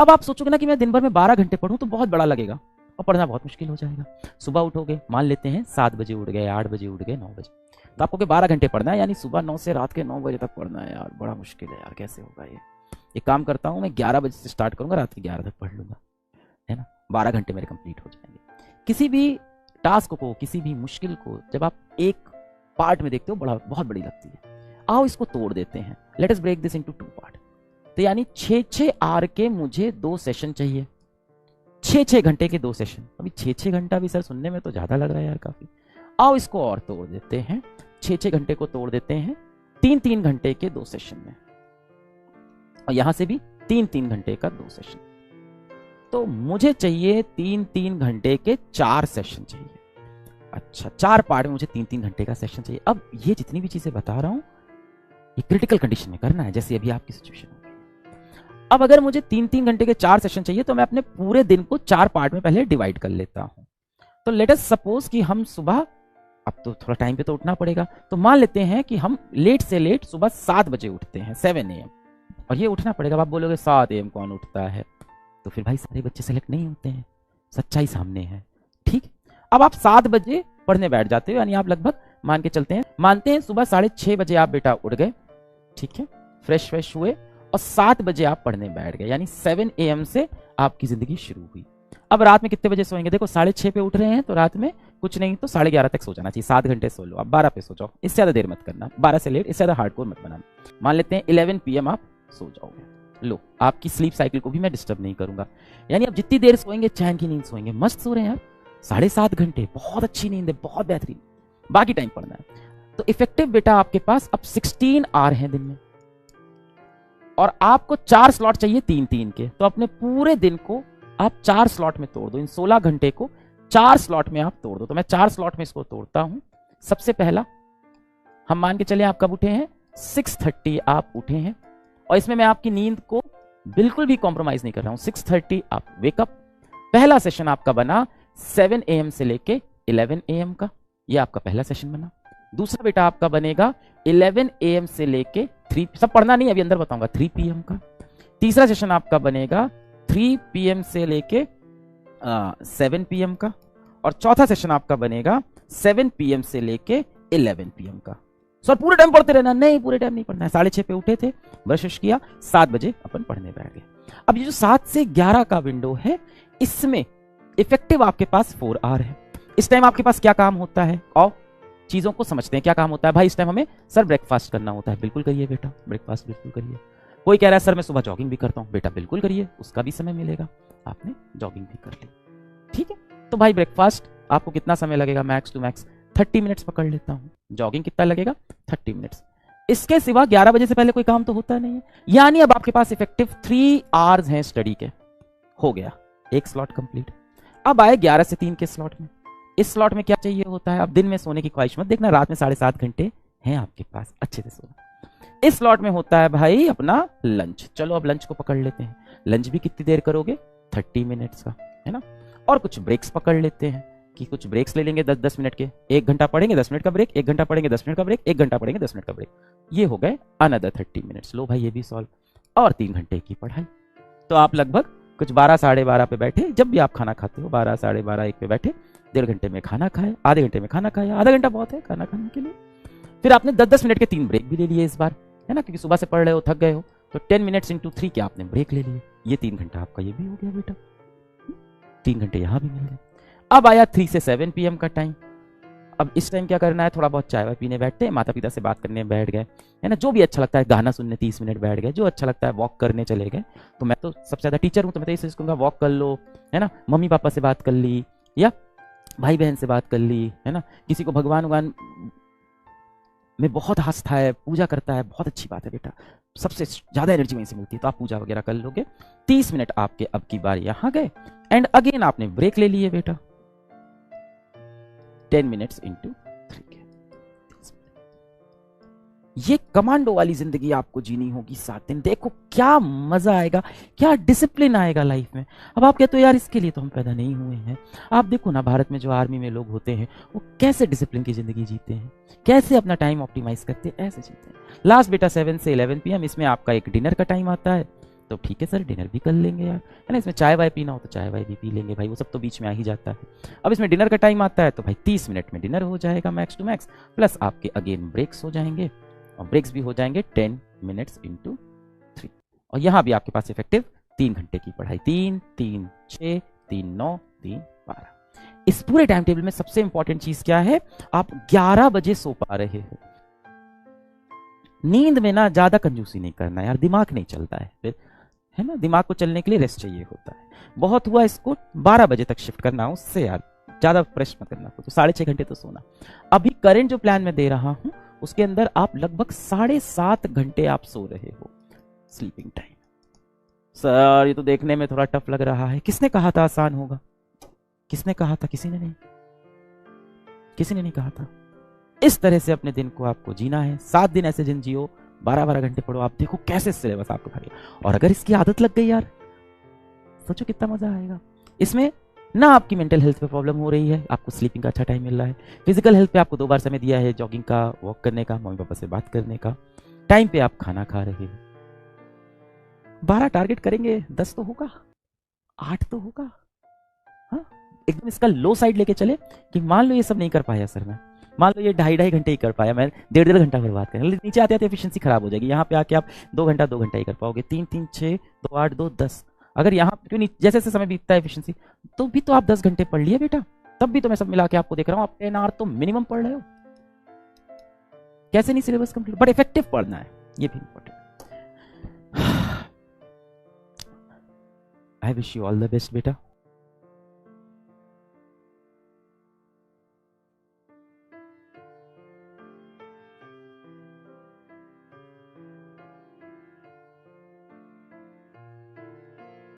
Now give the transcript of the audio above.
अब आप सोचोगे ना कि मैं दिन भर में 12 घंटे पढ़ूं तो बहुत बड़ा लगेगा और पढ़ना बहुत मुश्किल हो जाएगा। सुबह उठोगे, मान लेते हैं 7 बजे उठ गए, 8 बजे उठ गए, 9 बजे, तो आपको 12 घंटे पढ़ना है, यानी सुबह 9 से रात के 9 बजे तक पढ़ना है। यार बड़ा मुश्किल है यार, कैसे होगा ये? एक काम करता हूँ, मैं 11 बजे से स्टार्ट करूंगा, रात के 11 तक पढ़ लूंगा, है ना, 12 घंटे मेरे कंप्लीट हो जाएंगे। किसी भी टास्क को, किसी भी मुश्किल को जब आप एक पार्ट में देखते हो बहुत बड़ी लगती है। आओ इसको तोड़ देते हैं, let us break this into 2 part. तो यानी 6-6 आवर के मुझे 2 सेशन चाहिए, 6-6 घंटे के 2 सेशन। अभी 6-6 घंटा भी सर सुनने में तो ज्यादा लग रहा है यार, काफी। आओ इसको और तोड़ देते हैं, 6-6 घंटे को तोड़ देते हैं 3-3 घंटे के 2 सेशन में, और यहां से भी 3-3 घंटे का 2 सेशन। तो मुझे चाहिए 3-3 घंटे के 4 सेशन चाहिए। अच्छा, 4 पार्ट में मुझे 3-3 घंटे का सेशन चाहिए। अब ये जितनी भी चीजें बता रहा हूं, ये क्रिटिकल कंडीशन में करना है, जैसे अभी आपकी सिचुएशन होगी। अब अगर मुझे 3-3 घंटे के 4 सेशन चाहिए तो मैं अपने पूरे दिन को 4 पार्ट में पहले डिवाइड कर लेता हूं। तो लेट अस सपोज कि हम सुबह, अब तो थोड़ा टाइम पे तो उठना पड़ेगा, तो मान लेते हैं कि हम लेट से लेट सुबह 7 बजे उठते हैं, 7 AM। और ये उठना पड़ेगा। अब आप बोलोगे 7 AM कौन उठता है? तो फिर भाई सारे बच्चे सेलेक्ट नहीं होते हैं, सच्चाई सामने है, ठीक। अब आप 7 बजे पढ़ने बैठ जाते हो, यानी आप लगभग मान के चलते हैं, मानते हैं सुबह 6:30 बजे आप बेटा उठ गए, ठीक है, फ्रेश हुए और 7 बजे आप पढ़ने बैठ गए, यानी 7 AM से आपकी जिंदगी शुरू हुई। अब रात में कितने बजे सोएंगे? देखो 6:30 पे उठ रहे हैं तो रात में कुछ नहीं तो 11:30 तक सो जाना चाहिए, 7 घंटे सो लो। आप 12 पे सो जाओ, इससे ज्यादा देर मत करना, 12 से लेट, इससे ज्यादा हार्डकोर मत बनाना। मान लेते हैं 11 PM आप सो जाओगे, लो आपकी स्लीप साइकिल को भी मैं डिस्टर्ब नहीं करूंगा, यानी आप जितनी देर सोएंगे चैन की नींद सोएंगे, मस्त सो रहे हैं यार, 7.5 घंटे, बहुत अच्छी नींद है, बहुत बेहतरीन। बाकी टाइम पढ़ना है। तो इफेक्टिव बेटा आपके पास अब 16 आवर हैं दिन में, और आपको 4 स्लॉट चाहिए 3-3 के, तो अपने पूरे दिन को आप 4 स्लॉट में तोड़ दो, इन 16 घंटे को 4 स्लॉट में आप तोड़ दो। तो मैं 4 स्लॉट में इसको तोड़ता हूं। सबसे पहला हम मान के चले आप कब उठे हैं, 6:30 आप उठे हैं, और इसमें मैं आपकी नींद को बिल्कुल भी कॉम्प्रोमाइज नहीं कर रहा हूं, 6:30 आप वेकअप। पहला सेशन आपका बना 7 AM से लेके 11 AM का, ये आपका पहला सेशन बना। दूसरा बेटा आपका बनेगा 11 AM से लेके 3, सब पढ़ना नहीं अभी अंदर बताऊंगा, 3 PM का। तीसरा सेशन आपका बनेगा 3 PM से लेके 7 PM का, और चौथा सेशन आपका बनेगा 7 PM से लेके 11 PM का। सर पूरे टाइम पढ़ते रहना? नहीं, पूरे टाइम नहीं पढ़ना है। 6:30 पे उठे थे, ब्रश किया, 7 बजे अपन पढ़ने बैठ गए। अब ये जो 7 से 11 का विंडो है, इसमें इफेक्टिव आपके पास 4 आवर है। इस टाइम आपके पास क्या काम होता है? और चीजों को समझते हैं, क्या काम होता है भाई इस टाइम हमें? सर ब्रेकफास्ट करना होता है, बिल्कुल करिए बेटा, ब्रेकफास्ट बिल्कुल करिए। कोई कह रहा है सर मैं सुबह जॉगिंग भी करता हूं, बेटा बिल्कुल करिए, उसका भी समय मिलेगा, आपने जॉगिंग भी कर ली, ठीक है। तो भाई ब्रेकफास्ट आपको कितना समय लगेगा? मैक्स टू मैक्स 30 मिनट्स पकड़ लेता हूं। जॉगिंग कितना लगेगा? 30 मिनट्स। इसके सिवा 11 बजे से पहले कोई काम तो होता नहीं है, यानी अब आपके पास इफेक्टिव 3 आवर्स हैं स्टडी के, हो गया एक स्लॉट कंप्लीट। अब आए 11 से 3 के स्लॉट में। इस स्लॉट में क्या चाहिए होता है? अब दिन में सोने की ख्वाहिश मत देखना, रात में 7.5 घंटे हैं आपके पास, अच्छे से सोना। इस स्लॉट में होता है भाई अपना लंच। चलो अब लंच को पकड़ लेते हैं। लंच भी कितनी देर करोगे? 30 मिनट्स का, है ना। और कुछ ब्रेक्स पकड़ लेते हैं कि कुछ ब्रेक्स ले लेंगे 10-10 मिनट के, 1 घंटा पढ़ेंगे 10 मिनट का ब्रेक, 1 घंटा पढ़ेंगे 10 मिनट का ब्रेक, 1 घंटा पढ़ेंगे 10 मिनट का ब्रेक, ये हो गए अनदर 30 मिनट्स। लो भाई ये भी सॉल्व। और 3 घंटे की पढ़ाई। तो आप लगभग कुछ 12 साढ़े 12 पे बैठे, जब भी आप खाना खाते हो 12 साढ़े 12 1 पे बैठे, 1.5 घंटे में खाना खाए, आधे घंटे में खाना खाया, आधा घंटा बहुत है खाना खाने के लिए। फिर आपने 10-10 मिनट के 3 ब्रेक भी ले लिए इस बार, है ना, क्योंकि सुबह से पढ़ रहे हो, थक गए हो, तो 10 मिनट्स इंटू 3 के आपने ब्रेक ले लिए। ये 3 घंटा आपका ये भी हो गया बेटा, 3 घंटे यहाँ भी मिल गए। अब आया 3 से 7 PM का टाइम। अब इस टाइम क्या करना है? थोड़ा बहुत चाय वाय पीने बैठते हैं, माता पिता से बात करने बैठ गए, है ना, जो भी अच्छा लगता है, गाना सुनने 30 मिनट बैठ गए, जो अच्छा लगता है वॉक करने चले गए। तो मैं तो सबसे ज्यादा टीचर हूं, तो मैं तो इसे कहूंगा वॉक कर लो, है ना, मम्मी पापा से बात कर ली, या भाई बहन से बात कर ली, है ना, किसी को भगवान उगवान में बहुत आस्था है, पूजा करता है, बहुत अच्छी बात है बेटा, सबसे ज्यादा एनर्जी वहीं से मिलती है, तो आप पूजा वगैरह कर लोगे। 30 मिनट आपके अब की बार यहां गए, एंड अगेन आपने ब्रेक ले लिए बेटा, 10 मिनट्स इंटू 3 के। ये कमांडो वाली जिंदगी आपको जीनी होगी 7 दिन। देखो क्या मजा आएगा, क्या डिसिप्लिन आएगा लाइफ में। अब आप कहते हो यार इसके लिए तो हम पैदा नहीं हुए हैं। आप देखो ना भारत में जो आर्मी में लोग होते हैं वो कैसे डिसिप्लिन की जिंदगी जीते हैं, कैसे अपना टाइम ऑप्टिमाइज करते हैं, ऐसे जीते हैं। लास्ट बेटा 7 से 11 PM, इसमें आपका एक डिनर का टाइम आता है, तो ठीक है सर, डिनर भी कर लेंगे यार, है ना। इसमें चाय वाय पीना हो तो चाय वाय भी पी लेंगे भाई, वो सब तो बीच में आ ही जाता है। अब इसमें डिनर का टाइम आता है तो भाई 30 मिनट में डिनर हो जाएगा मैक्स टू मैक्स, प्लस आपके अगेन ब्रेक्स हो जाएंगे, और ब्रेक्स भी हो जाएंगे 10 मिनट्स इंटू 3, और यहाँ भी आपके पास इफेक्टिव 3 घंटे की पढ़ाई। 3 3 6 3 9 3 12। इस पूरे टाइम टेबल में सबसे इंपॉर्टेंट चीज क्या है, आप 11 बजे सो पा रहे हो। नींद में ना ज्यादा कंजूसी नहीं करना यार, दिमाग नहीं चलता है फिर, है ना। दिमाग को चलने के लिए रेस्ट चाहिए होता है। बहुत हुआ इसको 12 बजे तक शिफ्ट करना, उससे यार ज्यादा प्रेस मत करना, तो 6.5 घंटे तो सोना। अभी करंट जो प्लान में दे रहा हूं उसके अंदर आप लगभग 7.5 घंटे आप सो रहे हो स्लीपिंग टाइम। सर ये तो देखने में थोड़ा टफ लग रहा है, किसने कहा था आसान होगा, किसने कहा था, किसी ने नहीं, किसी ने नहीं कहा था। इस तरह से अपने दिन को आपको जीना है, 7 दिन ऐसे दिन जियो, 12-12 घंटे पढ़ो, आप देखो कैसे सिलेबस आपको भागेगा। और अगर इसकी आदत लग गई यार, सोचो कितना मजा आएगा। इसमें ना आपकी मेंटल हेल्थ पे प्रॉब्लम हो रही है, आपको स्लीपिंग का अच्छा टाइम मिल रहा है, फिजिकल हेल्थ पे आपको 2 बार समय दिया है, जॉगिंग का, वॉक करने का, मम्मी पापा से बात करने का, टाइम पे आप खाना खा रहे हो। 12 टारगेट करेंगे, 10 तो होगा, 8 तो होगा। हाँ, एकदम इसका लो साइड लेके चले कि मान लो ये सब नहीं कर पाया सर मैं, मान लो ये 2.5 घंटे ही कर पाया, मैं 1.5 घंटा बर्बाद करें, नीचे आते आते एफिशिएंसी खराब हो जाएगी। यहाँ पे आके आप 2 घंटा ही कर पाओगे, 3 3 6 2 8 2 10। अगर यहाँ क्यों नहीं, जैसे जैसे समय बीतता है एफिशिएंसी, तो भी तो आप 10 घंटे पढ़ लिए बेटा, तब भी तो मैं सब मिला के आपको देख रहा हूँ आप 10 आवर तो मिनिमम पढ़ रहे हो। कैसे नहीं सिलेबस कंप्लीट, बट इफेक्टिव पढ़ना है, ये भी important. I wish you all the best बेटा।